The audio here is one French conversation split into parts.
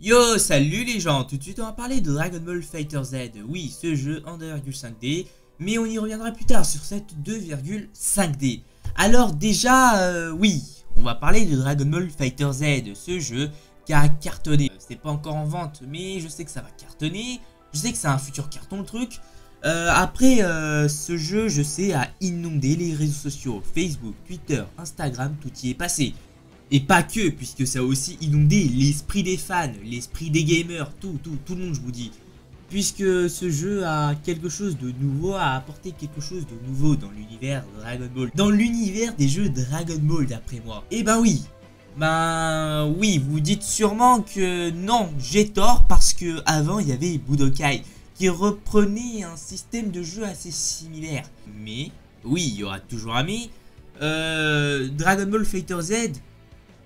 Yo, salut les gens. Tout de suite on va parler de Dragon Ball FighterZ. Oui, ce jeu en 2,5D, mais on y reviendra plus tard sur cette 2,5D. Alors déjà, oui, on va parler de Dragon Ball FighterZ, ce jeu qui a cartonné. C'est pas encore en vente, mais je sais que ça va cartonner. Je sais que c'est un futur carton le truc. Après, ce jeu, je sais, a inondé les réseaux sociaux, Facebook, Twitter, Instagram, tout y est passé. Et pas que, puisque ça a aussi inondé l'esprit des fans, l'esprit des gamers, tout le monde, je vous dis. Puisque ce jeu a quelque chose de nouveau, a apporté quelque chose de nouveau dans l'univers Dragon Ball. Dans l'univers des jeux Dragon Ball, d'après moi. Et ben oui. Ben oui, vous dites sûrement que non, j'ai tort, parce que avant il y avait Budokai, qui reprenait un système de jeu assez similaire. Mais, oui, il y aura toujours un mais. Dragon Ball FighterZ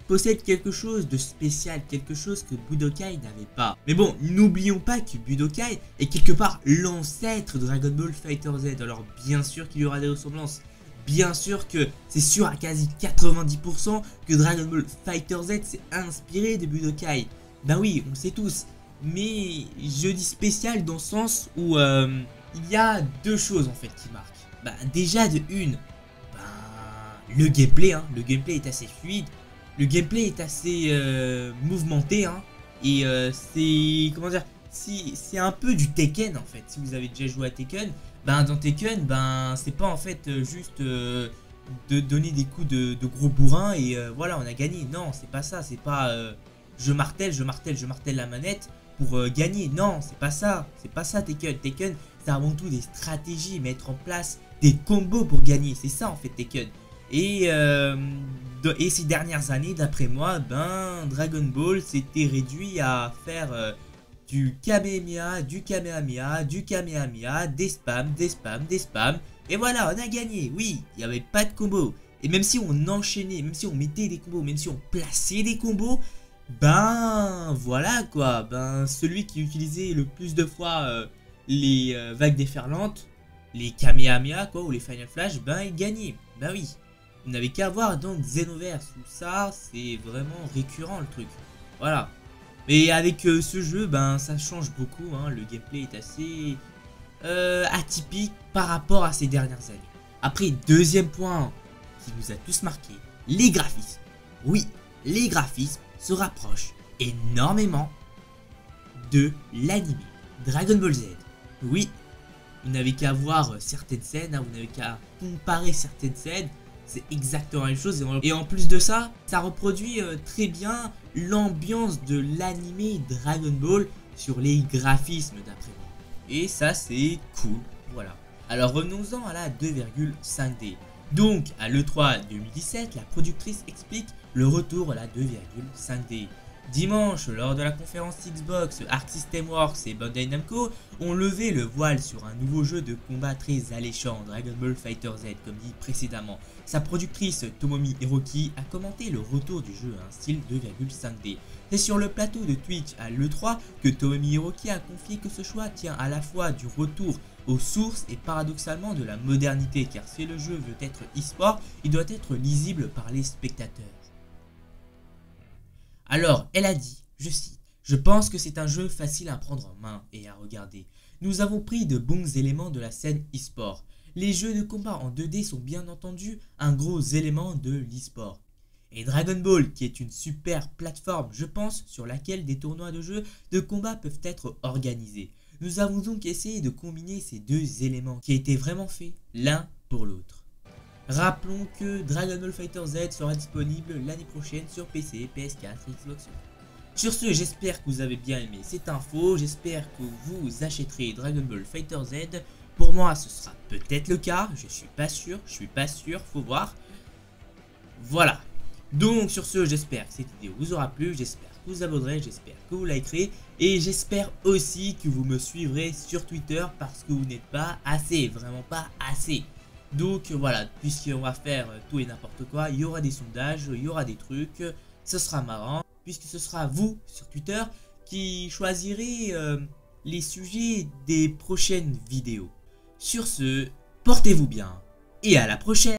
possède quelque chose de spécial, quelque chose que Budokai n'avait pas. Mais bon, n'oublions pas que Budokai est quelque part l'ancêtre de Dragon Ball FighterZ. Alors bien sûr qu'il y aura des ressemblances. Bien sûr que c'est sûr à quasi 90% que Dragon Ball FighterZ s'est inspiré de Budokai. Ben oui, on le sait tous. Mais je dis spécial dans le sens où il y a deux choses en fait qui marquent. Ben, déjà de une, ben, le gameplay, le gameplay est assez fluide. Le gameplay est assez mouvementé, et c'est, comment dire, c'est un peu du Tekken en fait. Si vous avez déjà joué à Tekken, ben dans Tekken, ben c'est pas en fait juste de donner des coups de gros bourrin et voilà, on a gagné. Non, c'est pas ça, c'est pas je martèle la manette pour gagner. Non, c'est pas ça Tekken. Tekken, c'est avant tout des stratégies, mettre en place des combos pour gagner. C'est ça en fait Tekken. Et ces dernières années, d'après moi, ben Dragon Ball s'était réduit à faire du Kamehameha, des spams. Et voilà, on a gagné. Oui, il n'y avait pas de combo. Et même si on enchaînait, même si on mettait des combos, même si on plaçait des combos, ben voilà quoi. Ben celui qui utilisait le plus de fois les vagues déferlantes, les Kamehameha quoi, ou les Final Flash, ben il gagnait. Ben oui. Vous n'avez qu'à voir dans Xenoverse où ça c'est vraiment récurrent le truc. Voilà. Mais avec ce jeu, ben ça change beaucoup. Le gameplay est assez atypique par rapport à ces dernières années. Après, deuxième point qui nous a tous marqué, les graphismes. Oui, les graphismes se rapprochent énormément de l'anime Dragon Ball Z. Oui, vous n'avez qu'à voir certaines scènes, vous n'avez qu'à comparer certaines scènes. C'est exactement la même chose et en plus de ça, ça reproduit très bien l'ambiance de l'anime Dragon Ball sur les graphismes d'après moi. Et ça c'est cool, voilà. Alors revenons-en à la 2,5D. Donc à l'E3 2017, la productrice explique le retour à la 2,5D. Dimanche, lors de la conférence Xbox, Arc System Works et Bandai Namco ont levé le voile sur un nouveau jeu de combat très alléchant, Dragon Ball FighterZ comme dit précédemment. Sa productrice Tomomi Hiroki a commenté le retour du jeu à un style 2,5D. C'est sur le plateau de Twitch à l'E3 que Tomomi Hiroki a confié que ce choix tient à la fois du retour aux sources et paradoxalement de la modernité, car si le jeu veut être e-sport, il doit être lisible par les spectateurs. Alors, elle a dit, je cite, « Je pense que c'est un jeu facile à prendre en main et à regarder. Nous avons pris de bons éléments de la scène e-sport. Les jeux de combat en 2D sont bien entendu un gros élément de l'e-sport. Et Dragon Ball, qui est une super plateforme, je pense, sur laquelle des tournois de jeux de combat peuvent être organisés. Nous avons donc essayé de combiner ces deux éléments qui étaient vraiment faits l'un pour l'autre. » Rappelons que Dragon Ball FighterZ sera disponible l'année prochaine sur PC, PS4 et Xbox One. Sur ce, j'espère que vous avez bien aimé cette info, j'espère que vous achèterez Dragon Ball FighterZ. Pour moi, ce sera peut-être le cas, je suis pas sûr, faut voir. Voilà. Donc sur ce, j'espère que cette vidéo vous aura plu, j'espère que vous abonnerez, j'espère que vous likerez et j'espère aussi que vous me suivrez sur Twitter parce que vous n'êtes pas assez, vraiment pas assez. Donc voilà, puisqu'on va faire tout et n'importe quoi, il y aura des sondages, il y aura des trucs, ce sera marrant, puisque ce sera vous sur Twitter qui choisirez les sujets des prochaines vidéos. Sur ce, portez-vous bien et à la prochaine!